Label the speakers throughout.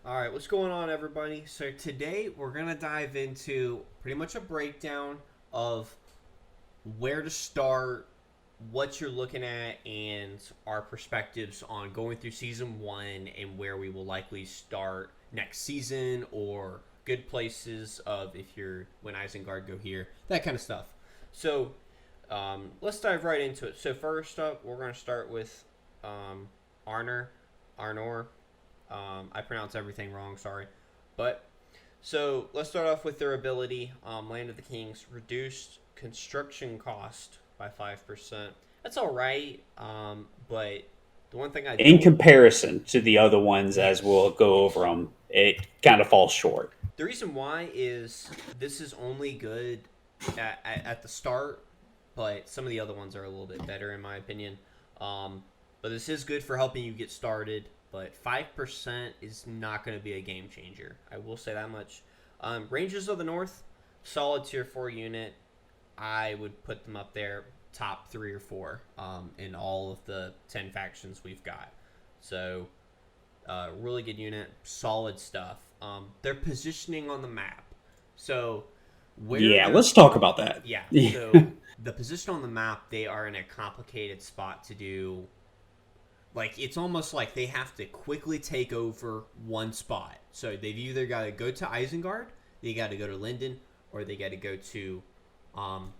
Speaker 1: All right, what's going on, everybody? So today we're gonna dive into pretty much a breakdown of where to start, what you're looking at, and our perspectives on going through season one and where we will likely start next season, or good places of if you're when Isengard go here, that kind of stuff. So let's dive right into it. So first up, we're gonna start with Arnor, Arnor. I pronounce everything wrong, sorry. But so let's start off with their ability. Land of the Kings reduced construction cost by 5%. That's all right, but the one thing I
Speaker 2: In
Speaker 1: don't,
Speaker 2: comparison to the other ones, as
Speaker 1: yes,
Speaker 2: we'll go over
Speaker 1: yes.
Speaker 2: them, it kind of falls short.
Speaker 1: The reason why is this is only good at the start, but some of the other ones are a little bit better in my opinion. But this is good for helping you get started. But 5% is not going to be a game changer. I will say that much. Rangers of the North, solid tier 4 unit. I would put them up there, top 3 or 4 in all of the 10 factions we've got. So, really good unit, solid stuff. Their positioning on the map. So, where
Speaker 2: Yeah,
Speaker 1: they're
Speaker 2: let's talk about that.
Speaker 1: yeah,
Speaker 2: Yeah,
Speaker 1: so the position on the map, they are in a complicated spot to do. Like, it's almost like they have to quickly take over one spot. So they've either got to go to Isengard, they got to go to Linden, or they got to go to um,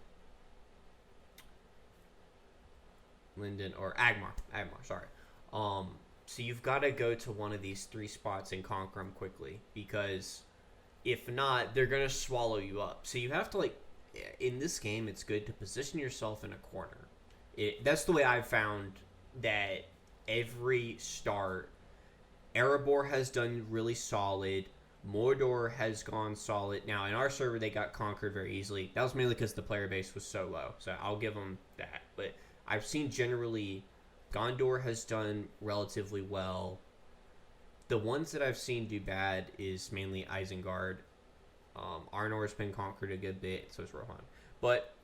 Speaker 1: Linden or Agmar. Agmar, sorry. So you've got to go to one of these three spots and conquer them quickly, because if not, they're gonna swallow you up. So you have to, like, in this game, it's good to position yourself in a corner. That's the way I've found that every start, Erebor has done really solid. Mordor has gone solid. Now, in our server, they got conquered very easily. That was mainly because the player base was so low. So I'll give them that. But I've seen generally Gondor has done relatively well. The ones that I've seen do bad is mainly Isengard. Arnor's been conquered a good bit, so is Rohan. But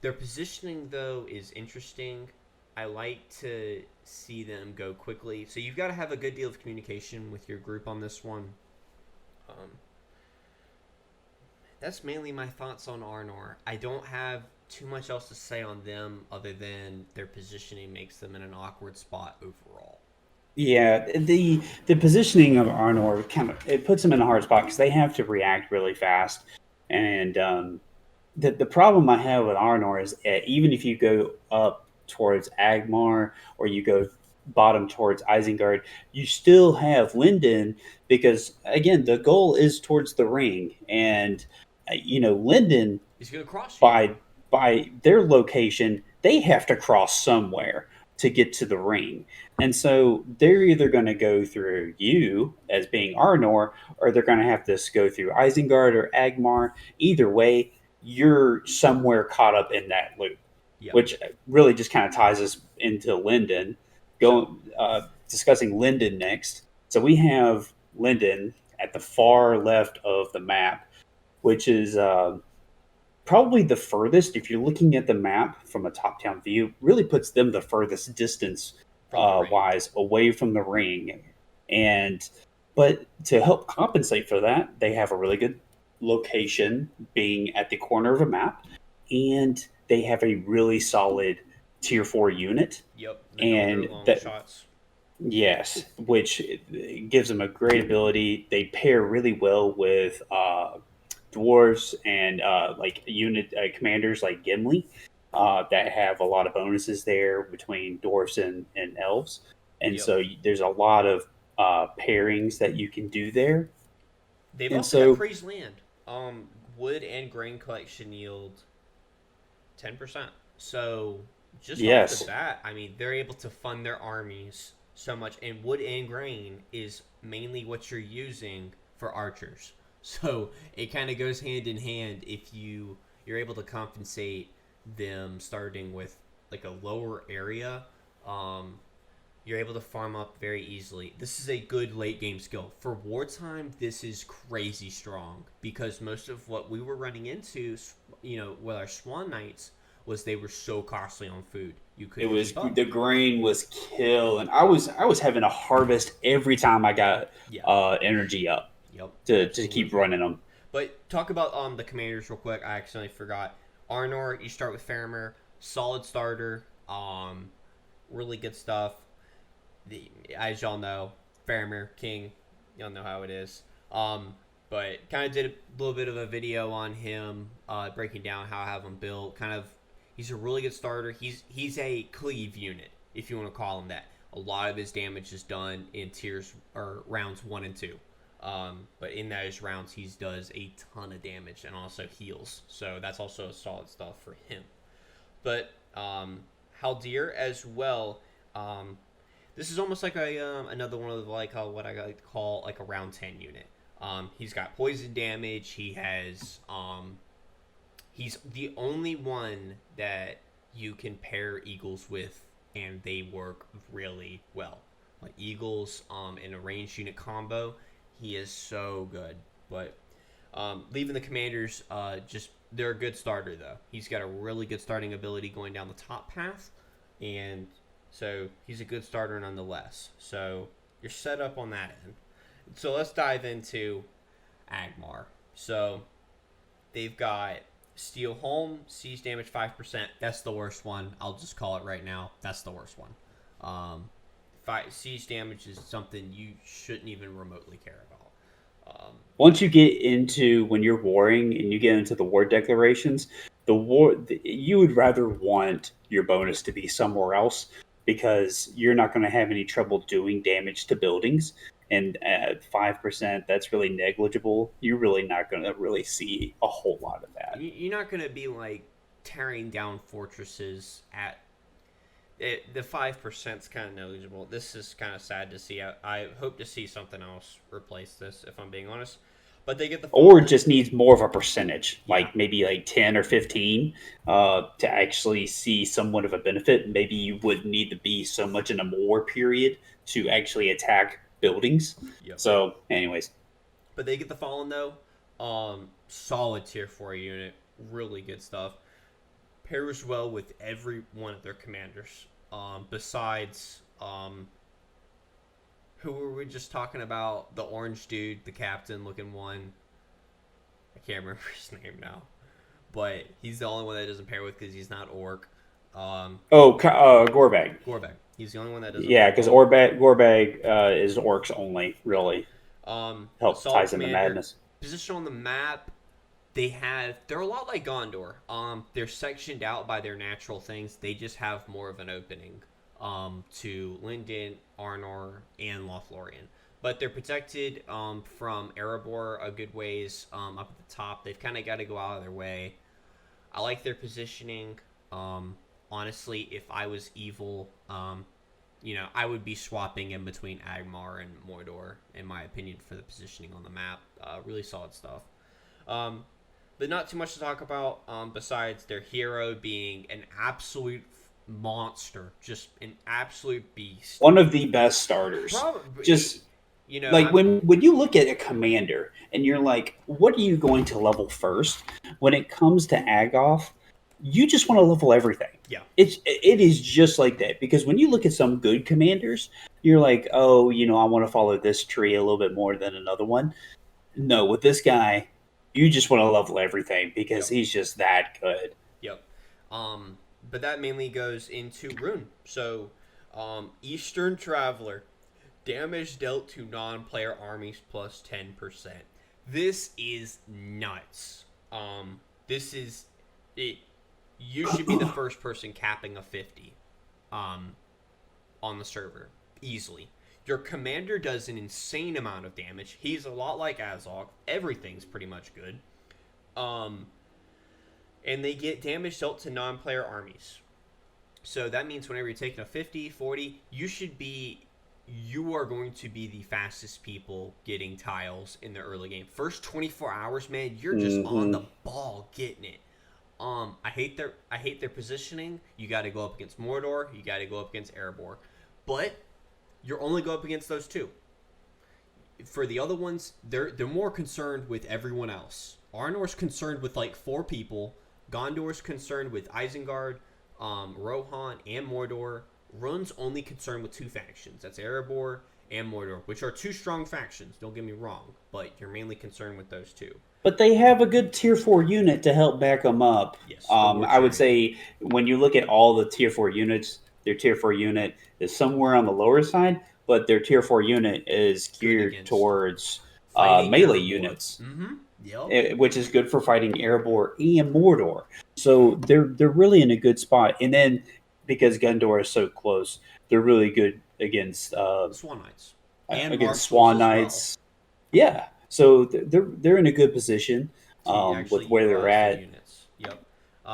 Speaker 1: their positioning, though, is interesting. I like to see them go quickly. So you've got to have a good deal of communication with your group on this one. Um, that's mainly my thoughts on Arnor. I don't have too much else to say on them other than their positioning makes them in an awkward spot overall.
Speaker 2: yeah. The positioning of Arnor kind of it puts them in a hard spot because they have to react really fast, and the problem I have with Arnor is even if you go up towards Agmar or you go bottom towards Isengard, you still have Linden because again the goal is towards the ring, and Linden
Speaker 1: He's going to cross you.
Speaker 2: by their location they have to cross somewhere to get to the ring, and so they're either going to go through you as being Arnor or they're going to have to go through Isengard or Agmar. Either way, you're somewhere caught up in that loop,
Speaker 1: Yep.
Speaker 2: which really just kind of ties us into Linden.
Speaker 1: So,
Speaker 2: Going discussing Linden next. So we have Linden at the far left of the map, which is probably the furthest. If you're looking at the map from a top-down view, really puts them the furthest distance
Speaker 1: from the ring.
Speaker 2: wise away from the ring. And but to help compensate for that, they have a really good location being at the corner of a map, and they have a really solid tier 4 unit.
Speaker 1: Yep. The no go
Speaker 2: And
Speaker 1: long
Speaker 2: that,
Speaker 1: shots.
Speaker 2: yes, which gives them a great ability. They pair really well with dwarves and like unit commanders like Gimli that have a lot of bonuses there between dwarves and elves. And
Speaker 1: Yep.
Speaker 2: so there's a lot of pairings that you can do there.
Speaker 1: They've
Speaker 2: And
Speaker 1: also got
Speaker 2: so,
Speaker 1: praised land. Wood and grain collection yield 10%. So just off the
Speaker 2: yes,
Speaker 1: bat, I mean, they're able to fund their armies so much, and wood and grain is mainly what you're using for archers. So it kind of goes hand in hand if you're able to compensate them starting with like a lower area. Um, you're able to farm up very easily. This is a good late game skill. For wartime, this is crazy strong because most of what we were running into, with our Swan Knights was they were so costly on food. You
Speaker 2: It
Speaker 1: couldn't
Speaker 2: was
Speaker 1: keep up.
Speaker 2: the grain was killing. I was having to harvest every time I got
Speaker 1: Yeah.
Speaker 2: energy up
Speaker 1: Yep.
Speaker 2: to keep
Speaker 1: Absolutely.
Speaker 2: running them.
Speaker 1: But talk about the commanders real quick. I accidentally forgot. Arnor, you start with Faramir, solid starter. Really good stuff. As y'all know, Faramir King. Y'all know how it is. But kind of did a little bit of a video on him, breaking down how I have him built. He's a really good starter. He's a cleave unit, if you want to call him that. A lot of his damage is done in tiers or rounds 1 and 2. But in those rounds, he does a ton of damage and also heals. So that's also solid stuff for him. But Haldir as well. This is almost like another one of what I like to call like a round 10 unit. He's got poison damage. He's the only one that you can pair eagles with, and they work really well. Like eagles, in a ranged unit combo, he is so good. But leaving the commanders, just they're a good starter though. He's got a really good starting ability going down the top path, and so he's a good starter nonetheless. So you're set up on that end. So let's dive into Agmar. So they've got Steel Home, siege damage 5%. That's the worst one. I'll just call it right now. That's the worst one. Siege damage is something you shouldn't even remotely care about.
Speaker 2: Once you get into when you're warring and you get into the war declarations, you would rather want your bonus to be somewhere else because you're not going to have any trouble doing damage to buildings. And at 5%, that's really negligible. You're really not going to really see a whole lot of that.
Speaker 1: You're not going to be like tearing down fortresses at the 5% is kind of negligible. This is kind of sad to see. I hope to see something else replace this, if I'm being honest. But they get the
Speaker 2: Or it just needs more of a percentage,
Speaker 1: Yeah.
Speaker 2: like maybe like 10 or 15, to actually see somewhat of a benefit. Maybe you wouldn't need to be so much in a war period to actually attack buildings.
Speaker 1: Yep.
Speaker 2: So, anyways,
Speaker 1: But they get the Fallen though. Solid tier 4 unit, really good stuff. Pairs well with every one of their commanders. Besides, who were we just talking about? The orange dude, the captain looking one. I can't remember his name now, but he's the only one that doesn't pair with because he's not orc.
Speaker 2: Gorbag.
Speaker 1: Gorbag. He's the only one that doesn't.
Speaker 2: Yeah, because Gorbag is orcs only, really. Help
Speaker 1: Assault
Speaker 2: ties into
Speaker 1: commander,
Speaker 2: madness.
Speaker 1: Position on the map. They're a lot like Gondor. They're sectioned out by their natural things. They just have more of an opening to Linden, Arnor, and Lothlorien. But they're protected from Erebor a good ways up at the top. They've kind of got to go out of their way. I like their positioning. Honestly, if I was evil, I would be swapping in between Agmar and Mordor, in my opinion, for the positioning on the map. Really solid stuff. But not too much to talk about besides their hero being an absolute monster, just an absolute beast.
Speaker 2: One of the best starters.
Speaker 1: Probably,
Speaker 2: Just
Speaker 1: like
Speaker 2: when you look at a commander and you're like, what are you going to level first? When it comes to Agoth, you just want to level everything.
Speaker 1: Yeah.
Speaker 2: It is just like that because when you look at some good commanders, you're like, oh, I want to follow this tree a little bit more than another one. No, with this guy, you just want to level everything because he's just that good.
Speaker 1: Yep. But that mainly goes into Rune. So, Eastern Traveler, damage dealt to non-player armies plus 10%. This is nuts. This is it. You should be the first person capping a 50, on the server easily. Your commander does an insane amount of damage. He's a lot like Azog. Everything's pretty much good. And they get damage dealt to non-player armies. So that means whenever you're taking a 50, 40, you are going to be the fastest people getting tiles in the early game. First 24 hours, man, you're just on the ball getting it. I hate their positioning. You got to go up against Mordor. You got to go up against Erebor. But you're only go up against those two. For the other ones, they're more concerned with everyone else. Arnor's concerned with like 4 people. Gondor's concerned with Isengard, Rohan, and Mordor. Run's only concerned with two factions. That's Erebor and Mordor, which are two strong factions. Don't get me wrong, but you're mainly concerned with those two.
Speaker 2: But they have a good tier 4 unit to help back them up.
Speaker 1: Yes, the War
Speaker 2: I would
Speaker 1: Chariot.
Speaker 2: say when you look at all the tier 4 units, their tier 4 unit is somewhere on the lower side, but their tier 4 unit is
Speaker 1: Good
Speaker 2: geared
Speaker 1: against
Speaker 2: towards
Speaker 1: fighting
Speaker 2: melee
Speaker 1: Erebor.
Speaker 2: units,
Speaker 1: Mm-hmm. Yep.
Speaker 2: which is good for fighting Erebor and Mordor. So they're really in a good spot. And then because Gondor is so close, they're really good
Speaker 1: Swan Knights and
Speaker 2: against
Speaker 1: Marshals
Speaker 2: Swan
Speaker 1: as well.
Speaker 2: Knights. Yeah, so they're in a good position
Speaker 1: To actually
Speaker 2: with where they're
Speaker 1: utilize their
Speaker 2: at.
Speaker 1: units. Yep.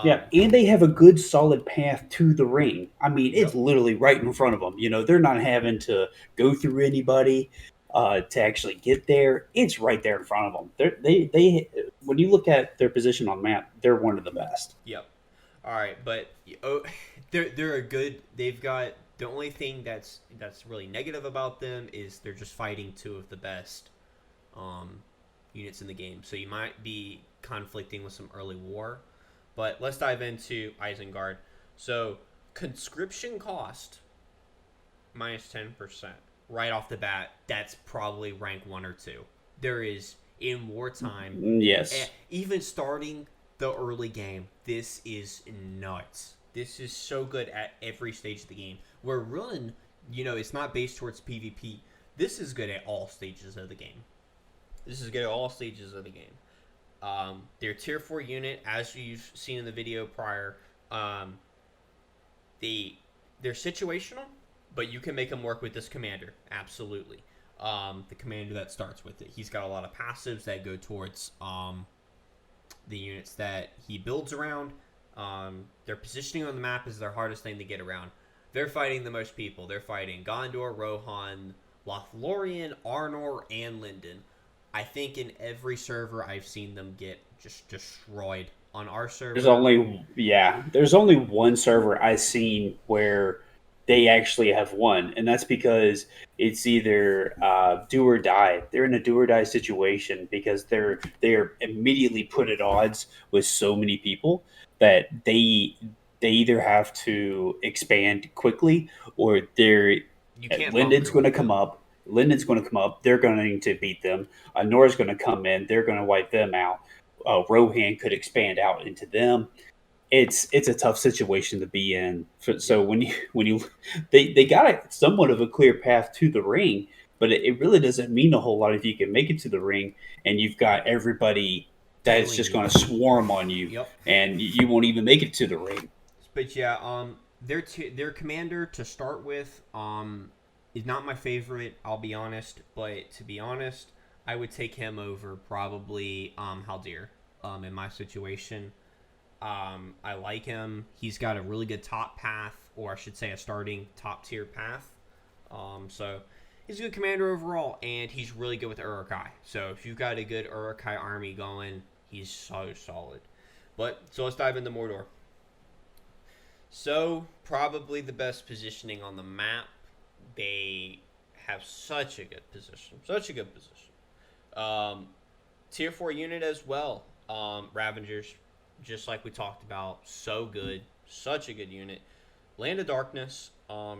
Speaker 2: Yeah, and they have a good solid path to the ring. I mean, it's
Speaker 1: Yep.
Speaker 2: literally right in front of them. They're not having to go through anybody to actually get there. It's right there in front of them. They when you look at their position on the map, they're one of the best.
Speaker 1: Yep. All right, but they're a good. They've got the only thing that's really negative about them is they're just fighting two of the best um, units in the game. So you might be conflicting with some early war. But let's dive into Isengard. So conscription cost -10% right off the bat. That's probably rank 1 or 2. There is in wartime,
Speaker 2: Yes,
Speaker 1: even starting the early game. This is nuts. This is so good at every stage of the game. Where Run, it's not based towards PvP. This is good at all stages of the game. This is good at all stages of the game. Their tier 4 unit, as you've seen in the video prior, they're situational, but you can make them work with this commander. Absolutely. The commander that starts with it. He's got a lot of passives that go towards the units that he builds around. Their positioning on the map is their hardest thing to get around. They're fighting the most people. They're fighting Gondor, Rohan, Lothlorien, Arnor, and Lindon. I think in every server I've seen them get just destroyed. On our server,
Speaker 2: there's only one server I've seen where they actually have won, and that's because it's either do or die. They're in a do or die situation because they're immediately put at odds with so many people that they either have to expand quickly or they're
Speaker 1: you can't
Speaker 2: Linden's
Speaker 1: bunker
Speaker 2: going to
Speaker 1: with
Speaker 2: come
Speaker 1: them.
Speaker 2: up. Linden's going to come up. They're going to beat them. Nora's going to come in. They're going to wipe them out. Rohan could expand out into them. It's a tough situation to be in. So when you they got somewhat of a clear path to the ring, but it really doesn't mean a whole lot if you can make it to the ring and you've got everybody that is
Speaker 1: Killing
Speaker 2: just
Speaker 1: you.
Speaker 2: going to swarm on you,
Speaker 1: Yep.
Speaker 2: and you won't even make it to the ring.
Speaker 1: But yeah, their commander to start with is not my favorite. I'll be honest, but to be honest, I would take him over probably Haldir. In my situation, I like him. He's got a really good top path, or I should say, a starting top tier path. So he's a good commander overall, and he's really good with Uruk-hai. So if you've got a good Uruk-hai army going, he's so solid. But so let's dive into Mordor. So, probably the best positioning on the map. They have such a good position. Such a good position. Um, Tier 4 unit as well. Ravengers, just like we talked about. So good. Such a good unit. Land of Darkness,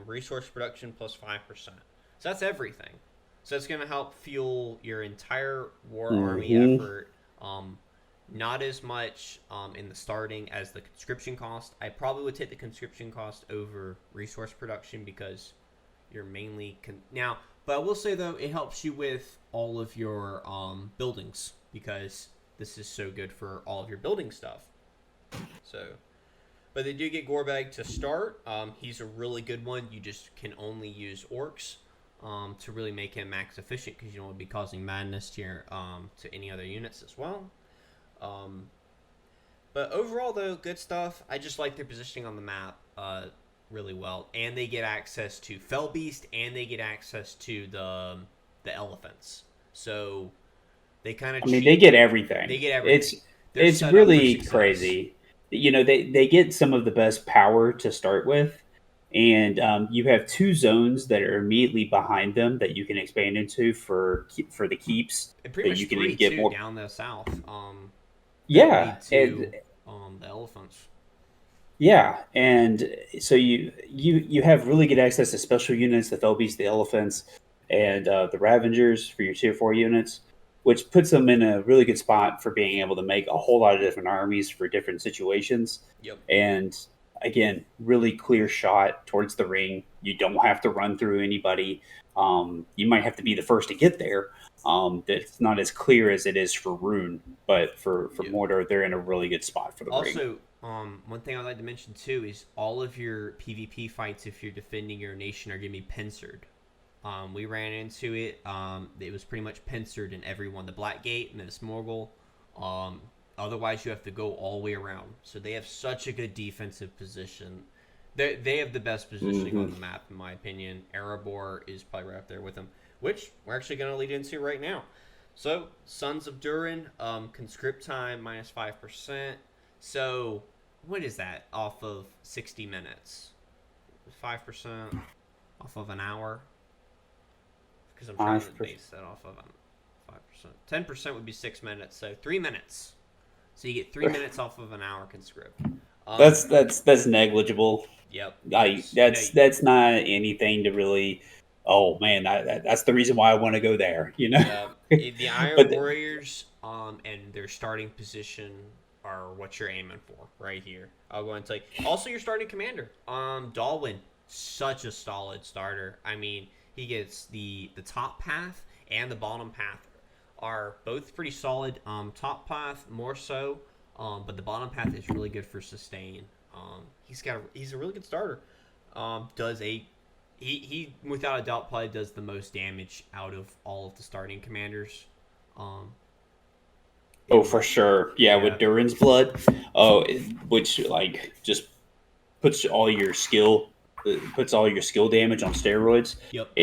Speaker 1: resource production plus 5%. So that's everything. So it's going to help fuel your entire war army effort. Not as much in the starting as the conscription cost. I probably would take the conscription cost over resource production because you're mainly now. But I will say though, it helps you with all of your buildings because this is so good for all of your building stuff. So, but they do get Gorbag to start. He's a really good one. You just can only use orcs to really make him max efficient because you don't want to be causing madness to your to any other units as well. But overall, though, good stuff. I just like their positioning on the map really well, and they get access to Fellbeast, and they get access to the elephants. So they kind of.
Speaker 2: I mean, they get everything.
Speaker 1: They get everything.
Speaker 2: It's really crazy. They get some of the best power to start with, and you have two zones that are immediately behind them that you can expand into for the keeps.
Speaker 1: And pretty
Speaker 2: that
Speaker 1: much
Speaker 2: you can
Speaker 1: three
Speaker 2: get
Speaker 1: too
Speaker 2: more
Speaker 1: down the south.
Speaker 2: Yeah,
Speaker 1: To the elephants.
Speaker 2: Yeah, and so you have really good access to special units, the Felbies, the Elephants, and the Ravengers for your tier 4 units, which puts them in a really good spot for being able to make a whole lot of different armies for different situations.
Speaker 1: Yep.
Speaker 2: And again, really clear shot towards the ring. You don't have to run through anybody. You might have to be the first to get there. That's not as clear as it is for Rune, but for
Speaker 1: Yeah.
Speaker 2: Mordor, they're in a really good spot for the ring.
Speaker 1: Also, one thing I'd like to mention too is all of your PvP fights, if you're defending your nation, are going to be pincered. We ran into it. It was pretty much pincered in every one. The Black Gate and the Smorgul. Otherwise, you have to go all the way around. So they have such a good defensive position. They have the best positioning on the map, in my opinion. Erebor is probably right up there with them, which we're actually going to lead into right now. So, Sons of Durin, conscript time, minus 5%. So, what is that off of 60 minutes? 5% off of an hour? Because I'm trying to base that off of 5%. 10% would be 6 minutes, so 3 minutes. So you get 3 minutes off of an hour conscript.
Speaker 2: That's negligible.
Speaker 1: Yep.
Speaker 2: That's not anything to really. Oh man, that's the reason why I want to go there.
Speaker 1: Yeah. The Iron Warriors, and their starting position are what you're aiming for right here. I'll go and tell you. Also, your starting commander, Dalwyn, such a solid starter. I mean, he gets the top path and the bottom path are both pretty solid. Top path more so, but the bottom path is really good for sustain. He's a really good starter. He without a doubt probably does the most damage out of all of the starting commanders.
Speaker 2: For sure. Yeah, with Durin's blood. Which like just puts all your skill damage on steroids.
Speaker 1: Yep.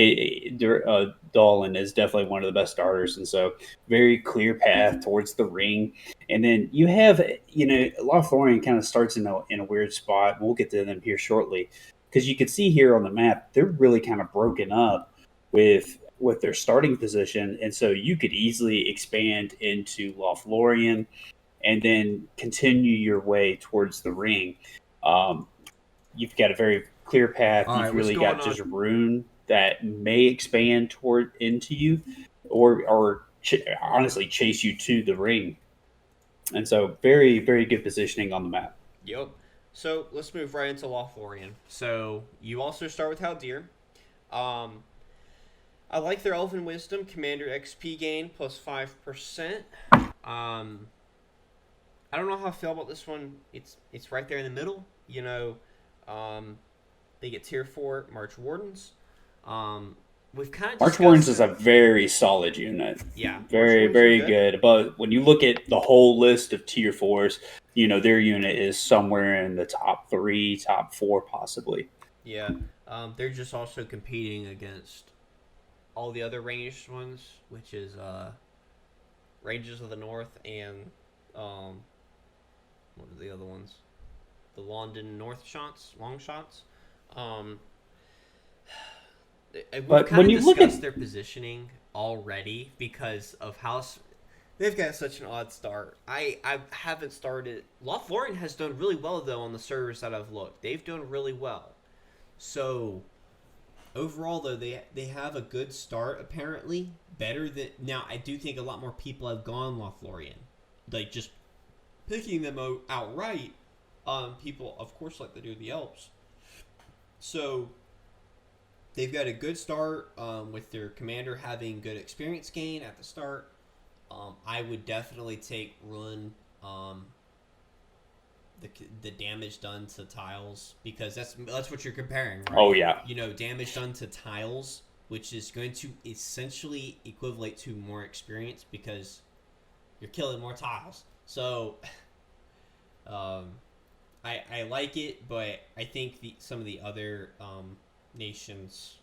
Speaker 2: Dalwyn is definitely one of the best starters, and so very clear path towards the ring. And then you have, Lothlorien kind of starts in a weird spot. We'll get to them here shortly, because you can see here on the map they're really kind of broken up with their starting position, and so you could easily expand into Lothlorien and then continue your way towards the ring. You've got a very clear path. You've really got just Rune that may expand into you, or honestly chase you to the ring. And so, very, very good positioning on the map.
Speaker 1: Yep. So let's move right into Lothlorien. So you also start with Haldir. I like their Elven Wisdom, Commander XP gain plus 5%. I don't know how I feel about this one. It's right there in the middle. They get tier 4 March Wardens. We've kind of
Speaker 2: March Wardens is a very solid unit.
Speaker 1: Yeah,
Speaker 2: very, very good. But when you look at the whole list of tier 4s, their unit is somewhere in the top 3, top 4, possibly.
Speaker 1: Yeah, they're just also competing against all the other ranged ones, which is Rangers of the North and what are the other ones? The London long shots. But when you look at their positioning already, because of how they've got such an odd start. I haven't started. Lothlorien has done really well though on the servers that I've looked. They've done really well. So overall though, they have a good start apparently. Better than now. I do think a lot more people have gone Lothlorien, like just picking them outright. People of course like to do the Alps. So they've got a good start with their commander having good experience gain at the start. I would definitely take Run the damage done to tiles, because that's what you're comparing, right?
Speaker 2: Oh yeah.
Speaker 1: Damage done to tiles, which is going to essentially equivalent to more experience because you're killing more tiles. So I like it, but I think some of the other nations'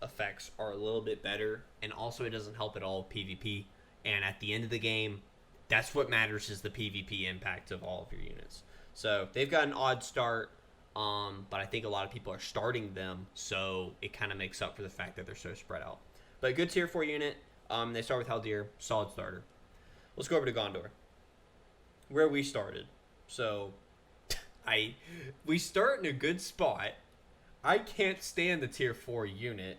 Speaker 1: effects are a little bit better, and also it doesn't help at all PvP. And at the end of the game, that's what matters, is the PvP impact of all of your units. So they've got an odd start, but I think a lot of people are starting them, so it kind of makes up for the fact that they're so spread out. But a good tier 4 unit. They start with Haldir, solid starter. Let's go over to Gondor, where we started. So, we start in a good spot. I can't stand the tier 4 unit.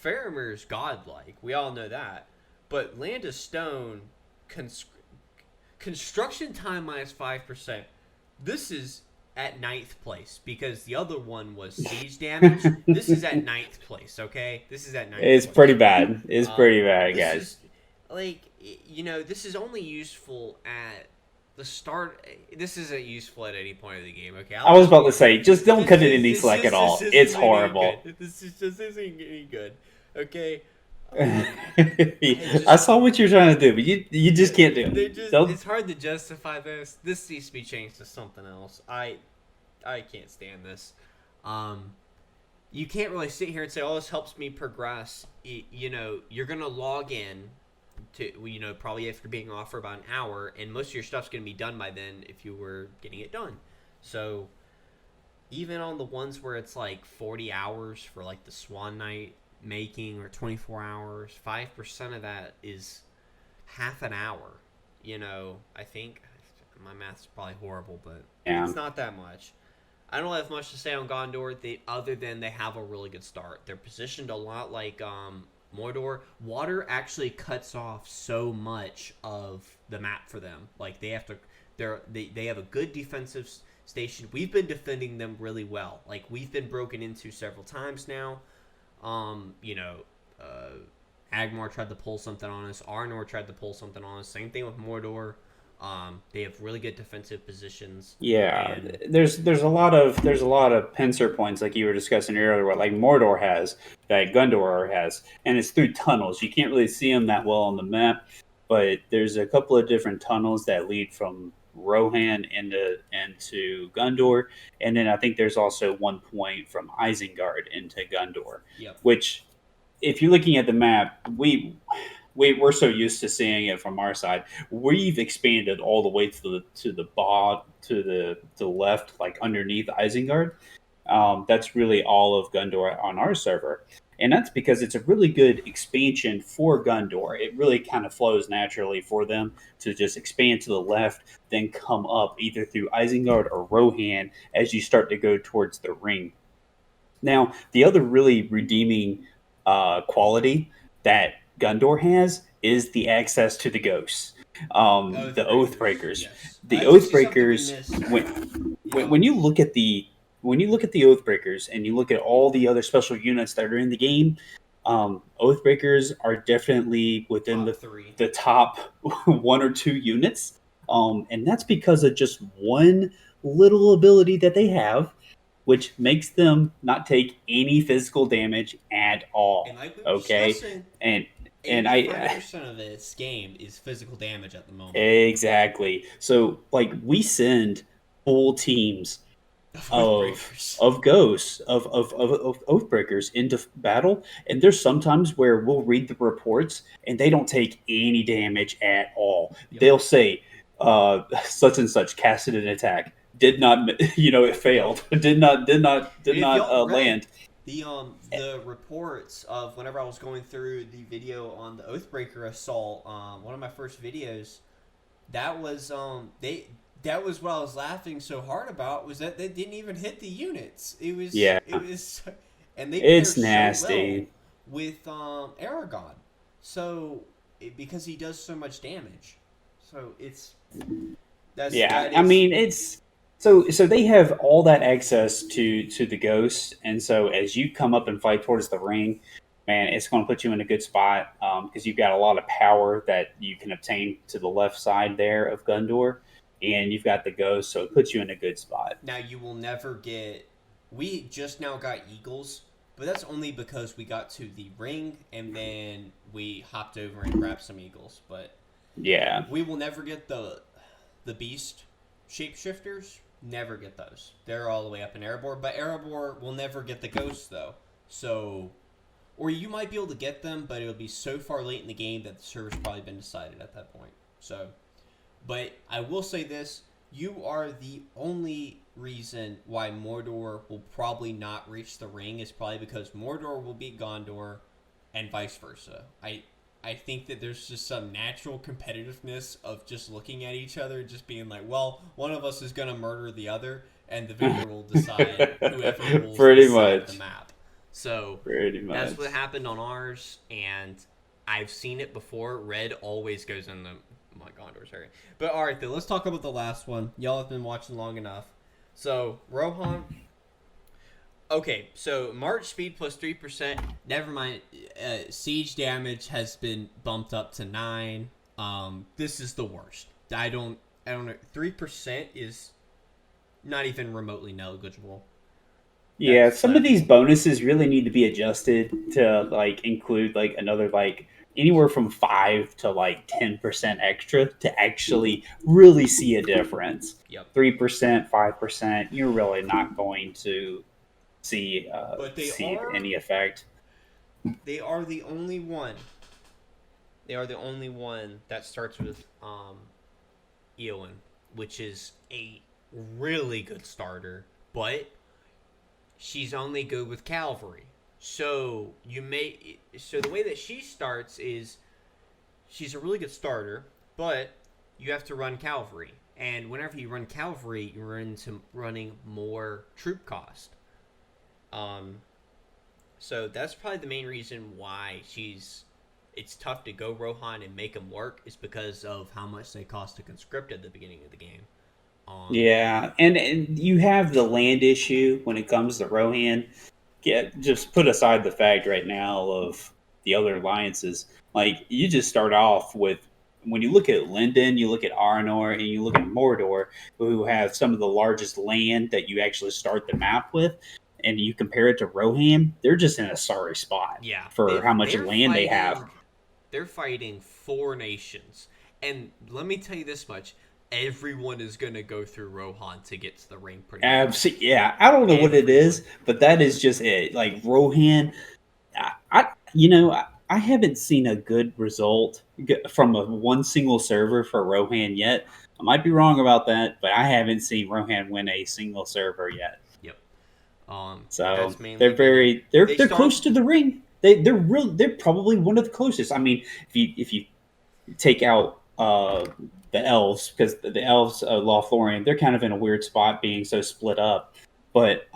Speaker 1: Faramir's godlike. We all know that. But Land of Stone, construction time minus 5%. This is at ninth place because the other one was siege damage. This is at ninth place, okay? This is at ninth
Speaker 2: It's
Speaker 1: place.
Speaker 2: pretty bad. It's pretty bad,
Speaker 1: this
Speaker 2: guys.
Speaker 1: Is, like, this is only useful at the start. This isn't useful at any point of the game, okay?
Speaker 2: I was about to say, just don't cut it any slack at all. It's horrible.
Speaker 1: This isn't any good, okay?
Speaker 2: I saw what you're trying to do, but you just can't do it.
Speaker 1: It's hard to justify this. This needs to be changed to something else. I can't stand this. You can't really sit here and say, "Oh, this helps me progress." You're gonna log in to probably after being off for about an hour, and most of your stuff's gonna be done by then if you were getting it done. So even on the ones where it's like 40 hours for like the Swan Knight making, or 24 hours, 5% of that is half an hour. I think my math's probably horrible, but It's not that much. I don't have much to say on Gondor other than they have a really good start. They're positioned a lot like Mordor. Water actually cuts off so much of the map for them. Like they have a good defensive station. We've been defending them really well. Like we've been broken into several times now. Agmar tried to pull something on us. Arnor tried to pull something on us. Same thing with Mordor. They have really good defensive positions.
Speaker 2: Yeah, there's a lot of pincer points like you were discussing earlier, what like Mordor has that Gondor has, and it's through tunnels. You can't really see them that well on the map, but there's a couple of different tunnels that lead from Rohan into Gondor, and then I think there's also one point from Isengard into Gondor.
Speaker 1: Yep.
Speaker 2: Which, if you're looking at the map, we're so used to seeing it from our side. We've expanded all the way to the left, like underneath Isengard. That's really all of Gondor on our server, and that's because it's a really good expansion for Gondor. It really kind of flows naturally for them to just expand to the left, then come up either through Isengard or Rohan as you start to go towards the ring. Now, the other really redeeming quality that Gondor has is the access to the ghosts, the Oathbreakers.
Speaker 1: Yes.
Speaker 2: The Oathbreakers. When you look at the Oathbreakers and you look at all the other special units that are in the game, Oathbreakers are definitely within the top one or two units, and that's because of just one little ability that they have, which makes them not take any physical damage at all.
Speaker 1: And like
Speaker 2: okay, and
Speaker 1: 85% of this game is physical damage at the moment.
Speaker 2: Exactly. So like we send full teams of ghosts of Oathbreakers into battle, and there's sometimes where we'll read the reports and they don't take any damage at all. Yep. They'll say such and such casted an attack, did not it failed, did not land.
Speaker 1: The reports of whenever I was going through the video on the Oathbreaker assault, one of my first videos, that was that was what I was laughing so hard about, was that they didn't even hit the units. It was and it's nasty so well with Aragon. So because he does so much damage, so
Speaker 2: I mean it's. So they have all that access to the ghosts, and so as you come up and fight towards the ring, man, it's going to put you in a good spot because you've got a lot of power that you can obtain to the left side there of Gondor, and you've got the ghosts, so it puts you in a good spot.
Speaker 1: Now you will never get. We just now got eagles, but that's only because we got to the ring and then we hopped over and grabbed some eagles. But
Speaker 2: yeah,
Speaker 1: we will never get the beast shapeshifters. Never get those. They're all the way up in Erebor, but Erebor will never get the ghosts though. So, or you might be able to get them, but it'll be so far late in the game that the server's probably been decided at that point. So, but I will say this: you are the only reason why Mordor will probably not reach the ring is probably because Mordor will beat Gondor, and vice versa. I think that there's just some natural competitiveness of just looking at each other, just being like, well, one of us is going to murder the other, and the victor will decide whoever rules
Speaker 2: Pretty
Speaker 1: this side of the
Speaker 2: much.
Speaker 1: map. So
Speaker 2: Pretty
Speaker 1: that's
Speaker 2: much.
Speaker 1: what happened on ours, and I've seen it before. Red always goes in the my Gondor's area. But all right, then let's talk about the last one. Y'all have been watching long enough. So Rohan. Okay, so March speed plus 3%. Never mind. Siege damage has been bumped up to 9. This is the worst. I don't know. 3% is not even remotely negligible.
Speaker 2: Yeah,
Speaker 1: That's
Speaker 2: some of these bonuses really need to be adjusted to like include like another like anywhere from 5 to like 10% extra to actually really see a difference.
Speaker 1: Yep.
Speaker 2: 3%, 5%, you're really not going to
Speaker 1: But
Speaker 2: see any effect.
Speaker 1: they are the only one. They are the only one that starts with Eowyn, which is a really good starter, but she's only good with cavalry. So the way that she starts is she's a really good starter, but you have to run cavalry. And whenever you run cavalry, you run into running more troop cost. Um, so that's probably the main reason why it's tough to go Rohan and make them work is because of how much they cost to conscript at the beginning of the game.
Speaker 2: Yeah, and you have the land issue when it comes to Rohan. Just put aside the fact right now of the other alliances. Like you just start off with when you look at Linden, you look at Arnor, and you look at Mordor, who have some of the largest land that you actually start the map with, and you compare it to Rohan, they're just in a sorry spot
Speaker 1: Yeah,
Speaker 2: for how much
Speaker 1: they're
Speaker 2: land they have.
Speaker 1: fighting. They're fighting 4 nations, and let me tell you this much: everyone is gonna go through Rohan to get to the ring. Pretty much.
Speaker 2: Yeah, I don't know what it
Speaker 1: Everyone.
Speaker 2: is, but that is just it. Like Rohan, I haven't seen a good result from a one single server for Rohan yet. I might be wrong about that, but I haven't seen Rohan win a single server yet.
Speaker 1: Yep.
Speaker 2: So
Speaker 1: That's mainly been it. They
Speaker 2: they're
Speaker 1: still
Speaker 2: close
Speaker 1: have.
Speaker 2: to the ring. They're probably one of the closest. I mean, if you take out the elves because the elves Lothlorien, they're kind of in a weird spot being so split up, but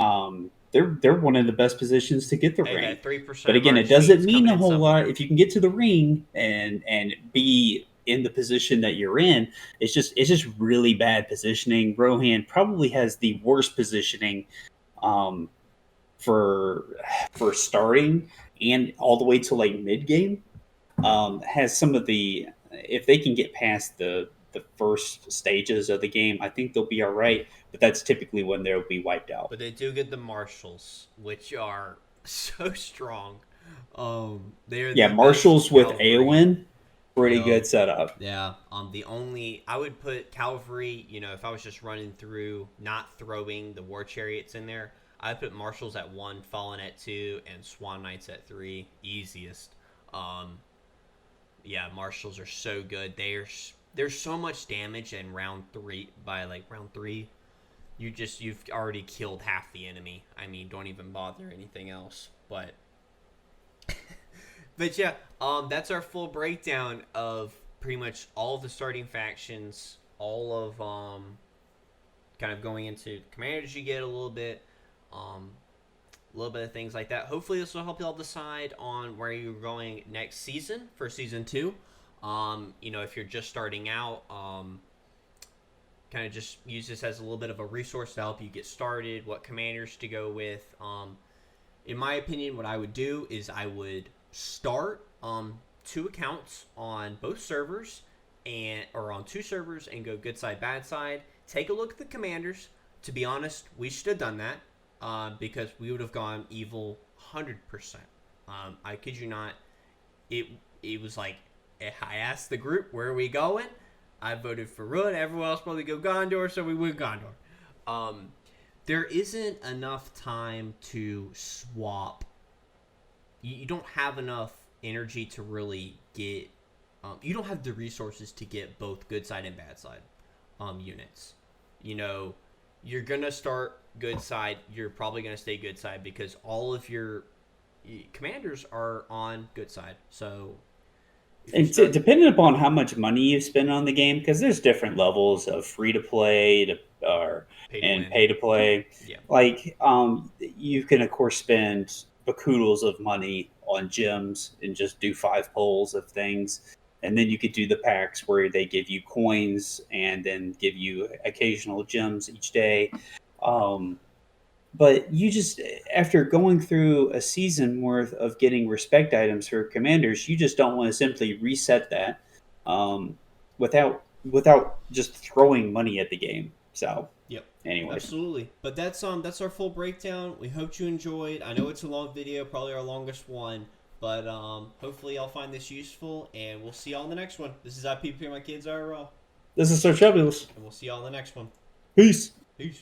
Speaker 2: they're one of the best positions to get the
Speaker 1: Hey,
Speaker 2: ring.
Speaker 1: that three
Speaker 2: But
Speaker 1: percent of
Speaker 2: again,
Speaker 1: our
Speaker 2: it doesn't
Speaker 1: speed's
Speaker 2: mean
Speaker 1: coming
Speaker 2: a
Speaker 1: in
Speaker 2: whole lot
Speaker 1: somewhere.
Speaker 2: if you can get to the ring and be in the position that you're in. It's just really bad positioning. Rohan probably has the worst positioning um, for starting and all the way to like mid game. Has some of the if they can get past the first stages of the game, I think they'll be all right. But that's typically when they'll be wiped out.
Speaker 1: But they do get the marshals, which are so strong. They are
Speaker 2: Yeah,
Speaker 1: the best
Speaker 2: marshals with
Speaker 1: cavalry.
Speaker 2: Aowen, pretty
Speaker 1: Yo,
Speaker 2: good setup.
Speaker 1: yeah. The only I would put cavalry. If I was just running through, not throwing the war chariots in there, I'd put marshals at 1, fallen at 2, and swan knights at 3. Easiest. Um, yeah, marshals are so good. There's so much damage in round 3. By like round 3, you've already killed half the enemy. I mean, don't even bother anything else. But yeah, that's our full breakdown of pretty much all of the starting factions, all of kind of going into commanders you get a little bit of things like that. Hopefully, this will help y'all decide on where you're going next season for season 2. If you're just starting out, kind of just use this as a little bit of a resource to help you get started, what commanders to go with. In my opinion, what I would do is I would start 2 accounts on both servers or on 2 servers and go good side, bad side. Take a look at the commanders. To be honest, we should have done that because we would have gone evil 100%. I kid you not. It was like I asked the group, where are we going? I voted for Rudd. Everyone else probably go Gondor, so we went Gondor. There isn't enough time to swap. You don't have enough energy to really get. You don't have the resources to get both good side and bad side units. You're gonna start good side. You're probably gonna stay good side because all of your commanders are on good side. So If you
Speaker 2: It's
Speaker 1: start,
Speaker 2: depending upon how much money you spend on the game, because there's different levels of free to play or
Speaker 1: pay to
Speaker 2: and
Speaker 1: win.
Speaker 2: pay to play.
Speaker 1: Yeah.
Speaker 2: Like, you can of course spend bakoodles of money on gems and just do 5 pulls of things, and then you could do the packs where they give you coins and then give you occasional gems each day. Um, but you just, after going through a season worth of getting respect items for commanders, you just don't want to simply reset that, without just throwing money at the game. So,
Speaker 1: Yep.
Speaker 2: anyways,
Speaker 1: Absolutely. But that's our full breakdown. We hope you enjoyed. I know it's a long video, probably our longest one, but hopefully y'all find this useful, and we'll see y'all in the next one. This is IPP, my kids IRL,
Speaker 2: this is Sir Chubulous.
Speaker 1: and we'll see y'all in the next one.
Speaker 2: Peace.
Speaker 1: Peace.